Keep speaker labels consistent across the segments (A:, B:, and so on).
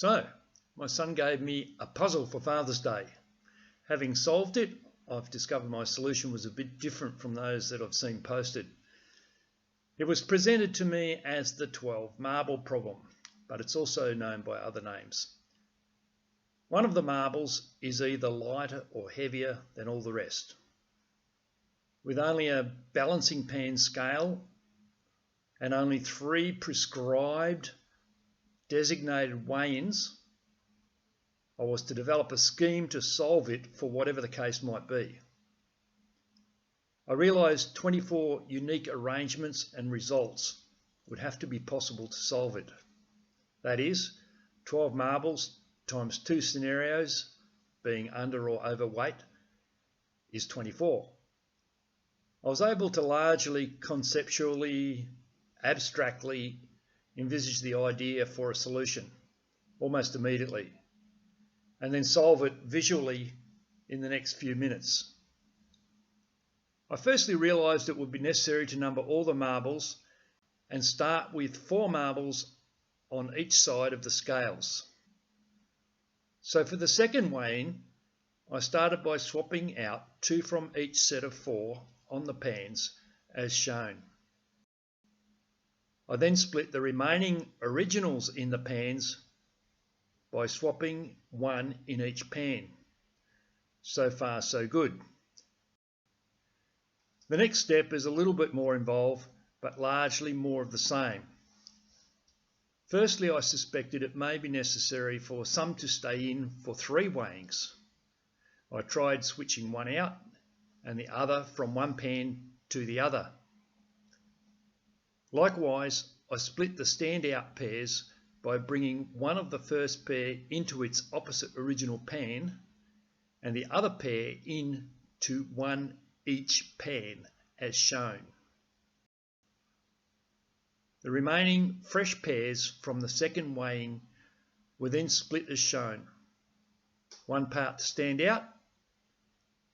A: So, my son gave me a puzzle for Father's Day. Having solved it, I've discovered my solution was a bit different from those that I've seen posted. It was presented to me as the 12 marble problem, but it's also known by other names. One of the marbles is either lighter or heavier than all the rest. With only a balancing pan scale and only 3 prescribed designated weigh-ins, I was to develop a scheme to solve it for whatever the case might be. I realised 24 unique arrangements and results would have to be possible to solve it. That is, 12 marbles times 2 scenarios, being under or overweight, is 24. I was able to largely conceptually, abstractly envisage the idea for a solution almost immediately, and then solve it visually in the next few minutes. I firstly realised it would be necessary to number all the marbles and start with 4 marbles on each side of the scales. So for the second weighing, I started by swapping out 2 from each set of 4 on the pans as shown. I then split the remaining originals in the pans by swapping 1 in each pan. So far so good. The next step is a little bit more involved, but largely more of the same. Firstly, I suspected it may be necessary for some to stay in for 3 weighings. I tried switching one out and the other from one pan to the other. Likewise, I split the standout pairs by bringing one of the first pair into its opposite original pan and the other pair into one each pan as shown. The remaining fresh pairs from the second weighing were then split as shown. One part to stand out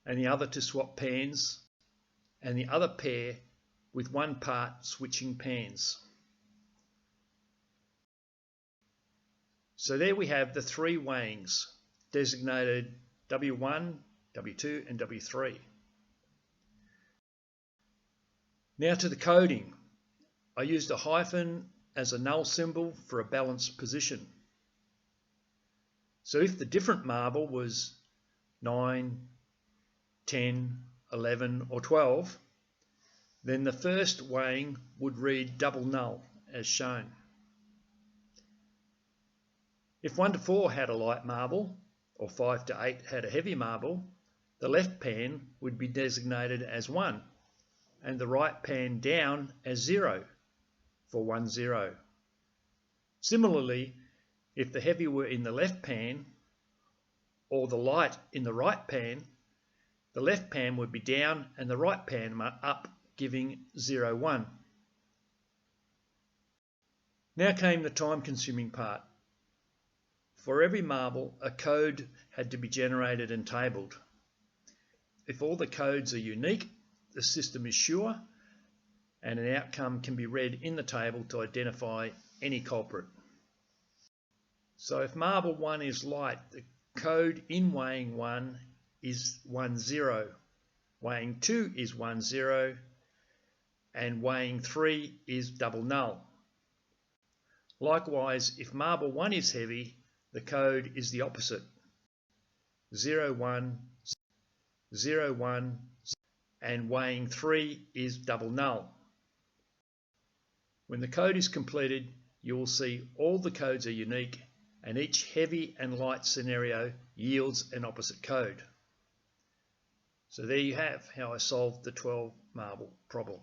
A: and the other to swap pans, and the other pair with one part switching pans. So there we have the 3 weighings designated W1, W2 and W3. Now to the coding. I used a hyphen as a null symbol for a balanced position. So if the different marble was 9, 10, 11 or 12, then the first weighing would read double null as shown. If 1 to 4 had a light marble, or 5 to 8 had a heavy marble, the left pan would be designated as 1 and the right pan down as 0 for 1, 0. Similarly, if the heavy were in the left pan or the light in the right pan, the left pan would be down and the right pan up, giving 0, 1. Now came the time-consuming part. For every marble, a code had to be generated and tabled. If all the codes are unique, the system is sure, and an outcome can be read in the table to identify any culprit. So if marble 1 is light, the code in weighing 1 is 1, 0, weighing 2 is 1, 0, and weighing 3 is double null. Likewise, if marble 1 is heavy, the code is the opposite, 0, 1, 0, 1, and weighing 3 is double null. When the code is completed, you will see all the codes are unique and each heavy and light scenario yields an opposite code. So there you have how I solved the 12 marble problem.